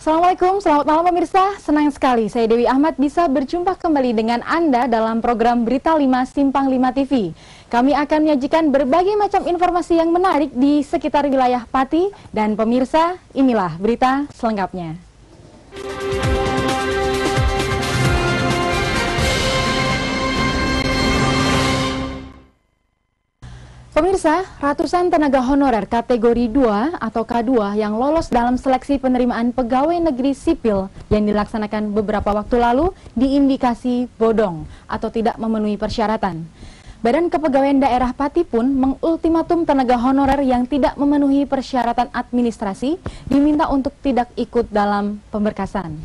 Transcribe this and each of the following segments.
Assalamualaikum, selamat malam pemirsa. Senang sekali saya Dewi Ahmad bisa berjumpa kembali dengan Anda dalam program Berita 5 Simpang 5 TV. Kami akan menyajikan berbagai macam informasi yang menarik di sekitar wilayah Pati. Dan pemirsa, inilah berita selengkapnya. Pemirsa, ratusan tenaga honorer kategori 2 atau K2 yang lolos dalam seleksi penerimaan pegawai negeri sipil yang dilaksanakan beberapa waktu lalu diindikasi bodong atau tidak memenuhi persyaratan. Badan Kepegawaian Daerah Pati pun mengultimatum tenaga honorer yang tidak memenuhi persyaratan administrasi diminta untuk tidak ikut dalam pemberkasan.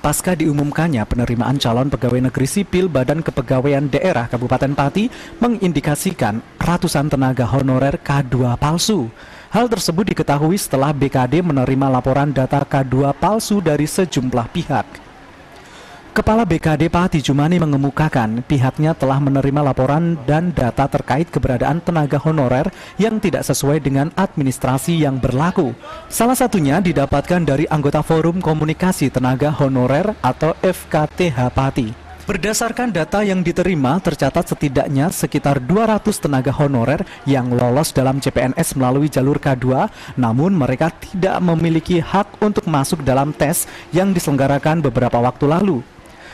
Pasca diumumkannya penerimaan calon pegawai negeri sipil, Badan Kepegawaian Daerah Kabupaten Pati mengindikasikan ratusan tenaga honorer K2 palsu. Hal tersebut diketahui setelah BKD menerima laporan data K2 palsu dari sejumlah pihak. Kepala BKD Pati Jumani mengemukakan pihaknya telah menerima laporan dan data terkait keberadaan tenaga honorer yang tidak sesuai dengan administrasi yang berlaku. Salah satunya didapatkan dari anggota Forum Komunikasi Tenaga Honorer atau FKTH Pati. Berdasarkan data yang diterima, tercatat setidaknya sekitar 200 tenaga honorer yang lolos dalam CPNS melalui jalur K2, namun mereka tidak memiliki hak untuk masuk dalam tes yang diselenggarakan beberapa waktu lalu.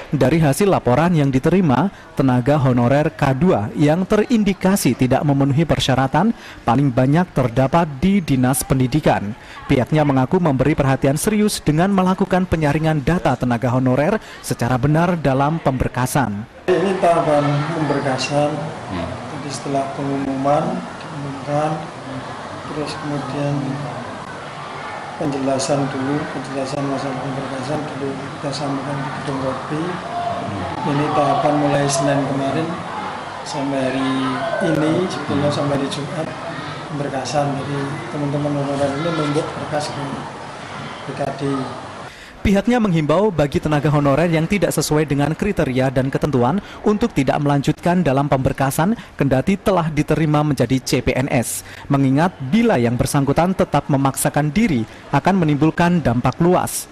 Dari hasil laporan yang diterima, tenaga honorer K2 yang terindikasi tidak memenuhi persyaratan paling banyak terdapat di Dinas Pendidikan. Pihaknya mengaku memberi perhatian serius dengan melakukan penyaringan data tenaga honorer secara benar dalam pemberkasan. Ini tahapan pemberkasan, jadi setelah pengumuman diumumkan, terus kemudian penjelasan masalah pemberkasan dulu kita sampaikan di Gedung Kopi. Ini tahapan mulai Senin kemarin sampai hari ini, sebetulnya sampai hari Jumat pemberkasan. Jadi teman-teman honorer ini numpuk berkas ke BKD. Pihaknya menghimbau bagi tenaga honorer yang tidak sesuai dengan kriteria dan ketentuan untuk tidak melanjutkan dalam pemberkasan kendati telah diterima menjadi CPNS. Mengingat bila yang bersangkutan tetap memaksakan diri akan menimbulkan dampak luas.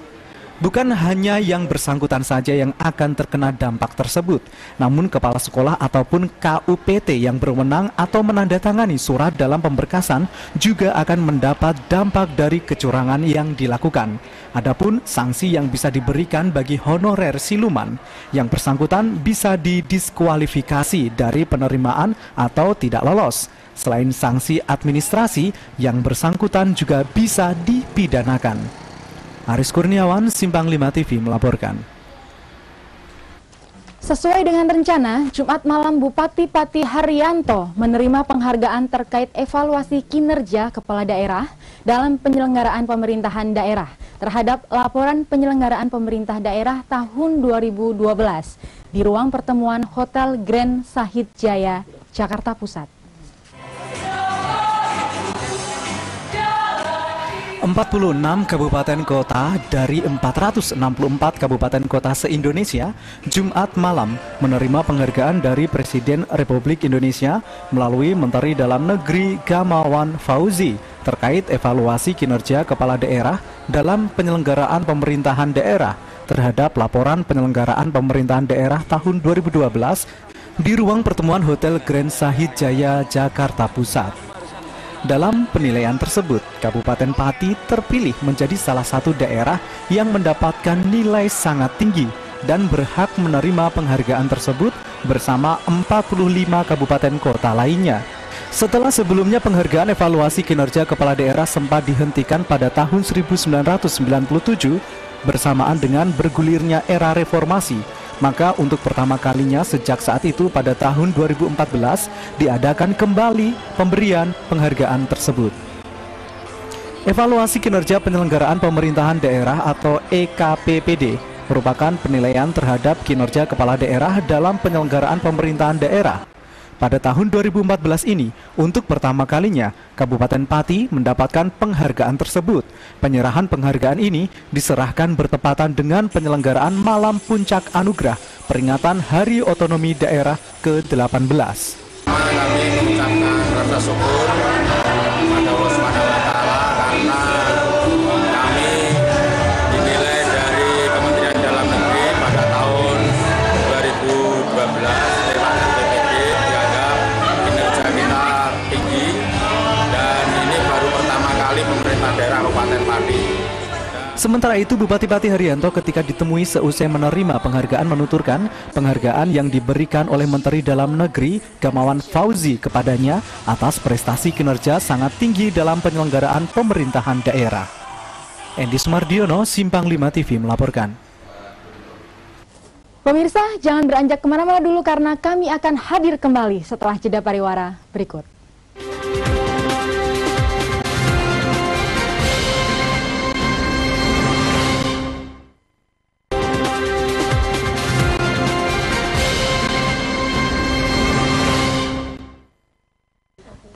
Bukan hanya yang bersangkutan saja yang akan terkena dampak tersebut, namun kepala sekolah ataupun KUPT yang berwenang atau menandatangani surat dalam pemberkasan juga akan mendapat dampak dari kecurangan yang dilakukan. Adapun sanksi yang bisa diberikan bagi honorer siluman, yang bersangkutan bisa didiskualifikasi dari penerimaan atau tidak lolos. Selain sanksi administrasi, yang bersangkutan juga bisa dipidanakan. Aris Kurniawan, Simpang 5 TV melaporkan. Sesuai dengan rencana, Jumat malam Bupati Pati Haryanto menerima penghargaan terkait evaluasi kinerja kepala daerah dalam penyelenggaraan pemerintahan daerah terhadap laporan penyelenggaraan pemerintah daerah tahun 2012 di ruang pertemuan Hotel Grand Sahid Jaya, Jakarta Pusat. 46 kabupaten kota dari 464 kabupaten kota se-Indonesia Jumat malam menerima penghargaan dari Presiden Republik Indonesia melalui Menteri Dalam Negeri Gamawan Fauzi terkait evaluasi kinerja kepala daerah dalam penyelenggaraan pemerintahan daerah terhadap laporan penyelenggaraan pemerintahan daerah tahun 2012 di ruang pertemuan Hotel Grand Sahid Jaya, Jakarta Pusat. Dalam penilaian tersebut, Kabupaten Pati terpilih menjadi salah satu daerah yang mendapatkan nilai sangat tinggi dan berhak menerima penghargaan tersebut bersama 45 kabupaten kota lainnya. Setelah sebelumnya penghargaan evaluasi kinerja kepala daerah sempat dihentikan pada tahun 1997 bersamaan dengan bergulirnya era reformasi. Maka untuk pertama kalinya sejak saat itu pada tahun 2014 diadakan kembali pemberian penghargaan tersebut. Evaluasi kinerja penyelenggaraan pemerintahan daerah atau EKPPD merupakan penilaian terhadap kinerja kepala daerah dalam penyelenggaraan pemerintahan daerah. Pada tahun 2014 ini, untuk pertama kalinya, Kabupaten Pati mendapatkan penghargaan tersebut. Penyerahan penghargaan ini diserahkan bertepatan dengan penyelenggaraan Malam Puncak Anugerah, peringatan Hari Otonomi Daerah ke-18. Kami mengucapkan rasa syukur kepada Allah Subhanahu wa Ta'ala Sementara itu, Bupati Pati Haryanto ketika ditemui seusai menerima penghargaan menuturkan penghargaan yang diberikan oleh Menteri Dalam Negeri Gamawan Fauzi kepadanya atas prestasi kinerja sangat tinggi dalam penyelenggaraan pemerintahan daerah. Endi Sumardiono, Simpang 5 TV melaporkan. Pemirsa, jangan beranjak kemana-mana dulu karena kami akan hadir kembali setelah jeda pariwara berikut.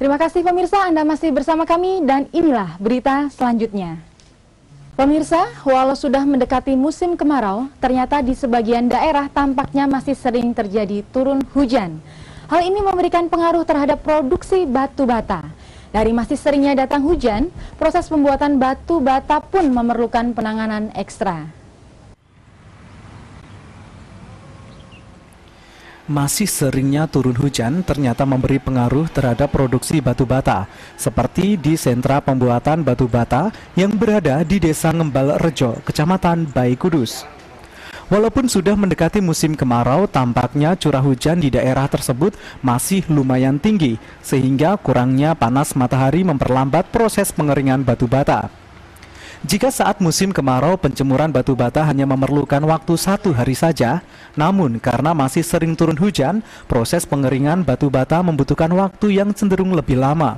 Terima kasih pemirsa, Anda masih bersama kami dan inilah berita selanjutnya. Pemirsa, walau sudah mendekati musim kemarau, ternyata di sebagian daerah tampaknya masih sering terjadi turun hujan. Hal ini memberikan pengaruh terhadap produksi batu bata. Dari masih seringnya datang hujan, proses pembuatan batu bata pun memerlukan penanganan ekstra. Masih seringnya turun hujan ternyata memberi pengaruh terhadap produksi batu bata, seperti di sentra pembuatan batu bata yang berada di Desa Ngembal Rejo, Kecamatan Bayi Kudus. Walaupun sudah mendekati musim kemarau, tampaknya curah hujan di daerah tersebut masih lumayan tinggi, sehingga kurangnya panas matahari memperlambat proses pengeringan batu bata. Jika saat musim kemarau penjemuran batu bata hanya memerlukan waktu 1 hari saja, namun karena masih sering turun hujan, proses pengeringan batu bata membutuhkan waktu yang cenderung lebih lama.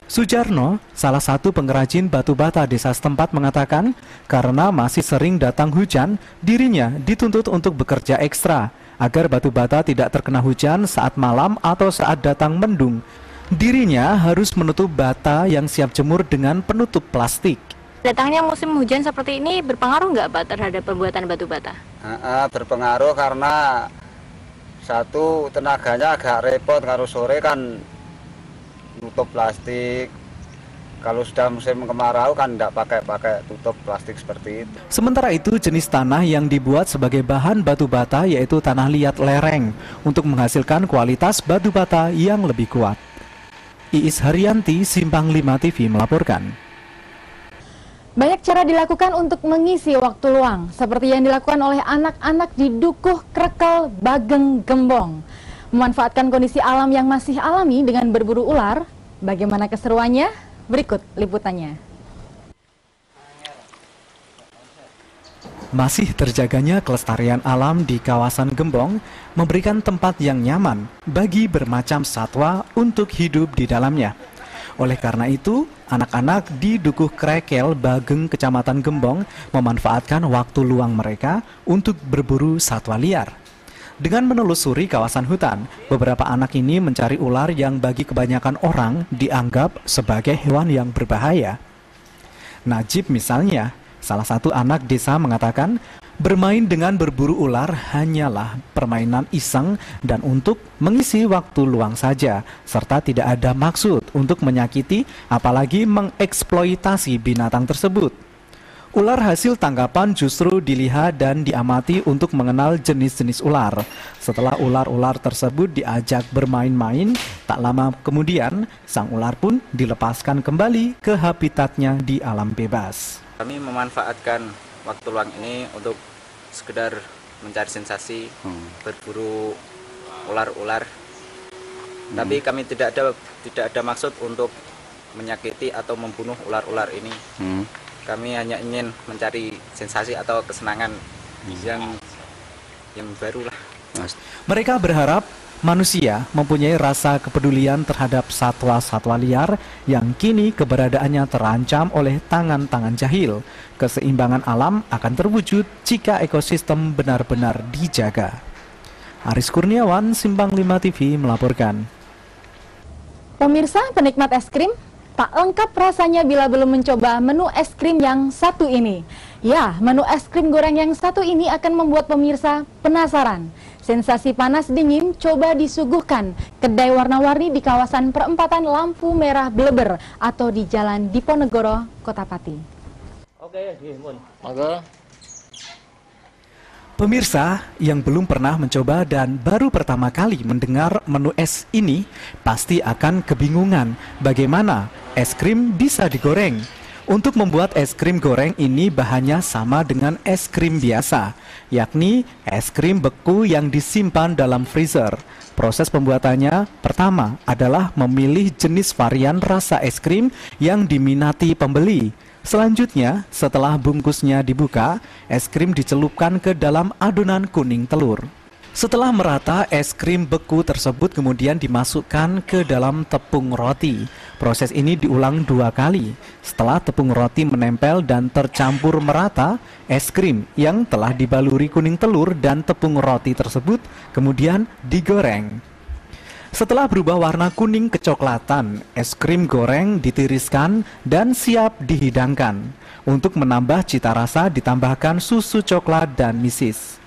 Sujarno, salah satu pengrajin batu bata desa setempat mengatakan, karena masih sering datang hujan, dirinya dituntut untuk bekerja ekstra, agar batu bata tidak terkena hujan saat malam atau saat datang mendung. Dirinya harus menutup bata yang siap jemur dengan penutup plastik. Datangnya musim hujan seperti ini berpengaruh nggak Pak terhadap pembuatan batu bata? Berpengaruh karena satu tenaganya agak repot, kalau sore kan nutup plastik. Kalau sudah musim kemarau kan tidak pakai tutup plastik seperti itu. Sementara itu jenis tanah yang dibuat sebagai bahan batu bata yaitu tanah liat lereng untuk menghasilkan kualitas batu bata yang lebih kuat. Iis Haryanti, Simpang 5 TV melaporkan. Banyak cara dilakukan untuk mengisi waktu luang, seperti yang dilakukan oleh anak-anak di Dukuh Krekel Bageng Gembong. Memanfaatkan kondisi alam yang masih alami dengan berburu ular. Bagaimana keseruannya? Berikut liputannya. Masih terjaganya kelestarian alam di kawasan Gembong memberikan tempat yang nyaman bagi bermacam satwa untuk hidup di dalamnya. Oleh karena itu, anak-anak di Dukuh Krekel Bageng Kecamatan Gembong memanfaatkan waktu luang mereka untuk berburu satwa liar. Dengan menelusuri kawasan hutan, beberapa anak ini mencari ular yang bagi kebanyakan orang dianggap sebagai hewan yang berbahaya. Najib misalnya, salah satu anak desa mengatakan, bermain dengan berburu ular hanyalah permainan iseng dan untuk mengisi waktu luang saja, serta tidak ada maksud untuk menyakiti apalagi mengeksploitasi binatang tersebut. Ular hasil tangkapan justru dilihat dan diamati untuk mengenal jenis-jenis ular. Setelah ular-ular tersebut diajak bermain-main, tak lama kemudian sang ular pun dilepaskan kembali ke habitatnya di alam bebas. Kami memanfaatkan waktu luang ini untuk sekedar mencari sensasi, berburu ular-ular. Tapi kami tidak ada maksud untuk menyakiti atau membunuh ular-ular ini. Kami hanya ingin mencari sensasi atau kesenangan yang baru lah. Mereka berharap manusia mempunyai rasa kepedulian terhadap satwa-satwa liar yang kini keberadaannya terancam oleh tangan-tangan jahil. Keseimbangan alam akan terwujud jika ekosistem benar-benar dijaga. Aris Kurniawan, Simpang 5 TV melaporkan. Pemirsa penikmat es krim, tak lengkap rasanya bila belum mencoba menu es krim yang satu ini. Ya, menu es krim goreng yang satu ini akan membuat pemirsa penasaran. Sensasi panas dingin coba disuguhkan kedai warna-warni di kawasan perempatan lampu merah Bleber atau di Jalan Diponegoro, Kota Pati. Pemirsa yang belum pernah mencoba dan baru pertama kali mendengar menu es ini pasti akan kebingungan bagaimana es krim bisa digoreng. Untuk membuat es krim goreng ini bahannya sama dengan es krim biasa, yakni es krim beku yang disimpan dalam freezer. Proses pembuatannya pertama adalah memilih jenis varian rasa es krim yang diminati pembeli. Selanjutnya, setelah bungkusnya dibuka, es krim dicelupkan ke dalam adonan kuning telur. Setelah merata, es krim beku tersebut kemudian dimasukkan ke dalam tepung roti. Proses ini diulang 2 kali. Setelah tepung roti menempel dan tercampur merata, es krim yang telah dibaluri kuning telur dan tepung roti tersebut kemudian digoreng. Setelah berubah warna kuning kecoklatan, es krim goreng ditiriskan dan siap dihidangkan. Untuk menambah cita rasa ditambahkan susu coklat dan mesis.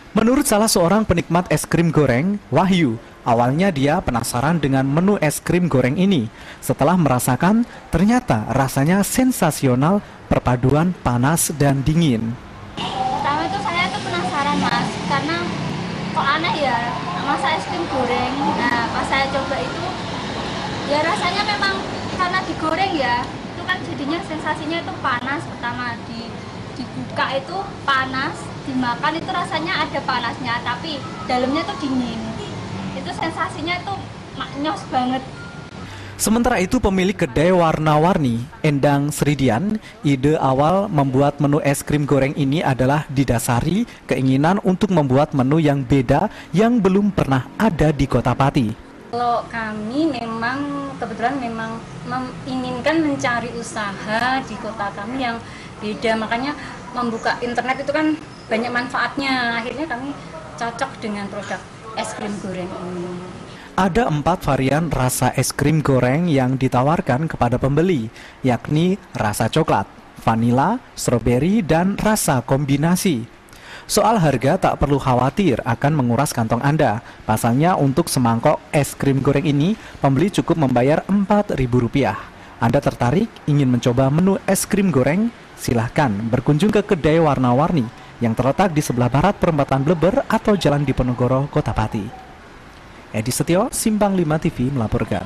Menurut salah seorang penikmat es krim goreng, Wahyu, awalnya dia penasaran dengan menu es krim goreng ini. Setelah merasakan, ternyata rasanya sensasional, perpaduan panas dan dingin. Pertama itu saya tuh penasaran Mas, karena kok aneh ya masa es krim goreng. Nah pas saya coba itu, ya rasanya memang karena digoreng ya, itu kan jadinya sensasinya itu panas. Pertama dibuka itu panas, dimakan itu rasanya ada panasnya, tapi dalamnya tuh dingin. Itu sensasinya itu maknyos banget. Sementara itu pemilik kedai warna-warni, Endang Sridian, ide awal membuat menu es krim goreng ini adalah didasari keinginan untuk membuat menu yang beda yang belum pernah ada di Kota Pati. Kalau kami memang kebetulan memang menginginkan mencari usaha di kota kami yang beda, makanya membuka internet itu kan banyak manfaatnya. Akhirnya kami cocok dengan produk es krim goreng ini. Ada 4 varian rasa es krim goreng yang ditawarkan kepada pembeli, yakni rasa coklat, vanila, stroberi, dan rasa kombinasi. Soal harga tak perlu khawatir akan menguras kantong Anda. Pasalnya untuk semangkok es krim goreng ini, pembeli cukup membayar Rp4.000. Anda tertarik ingin mencoba menu es krim goreng? Silahkan berkunjung ke kedai warna-warni yang terletak di sebelah barat perempatan Bleber atau Jalan Diponegoro, Kota Pati. Edi Setio, Simpang 5 TV melaporkan.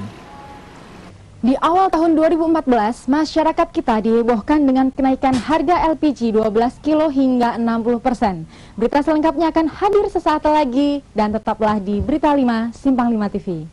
Di awal tahun 2014, masyarakat kita dihebohkan dengan kenaikan harga LPG 12 kilo hingga 60%. Berita selengkapnya akan hadir sesaat lagi dan tetaplah di Berita 5 Simpang 5 TV.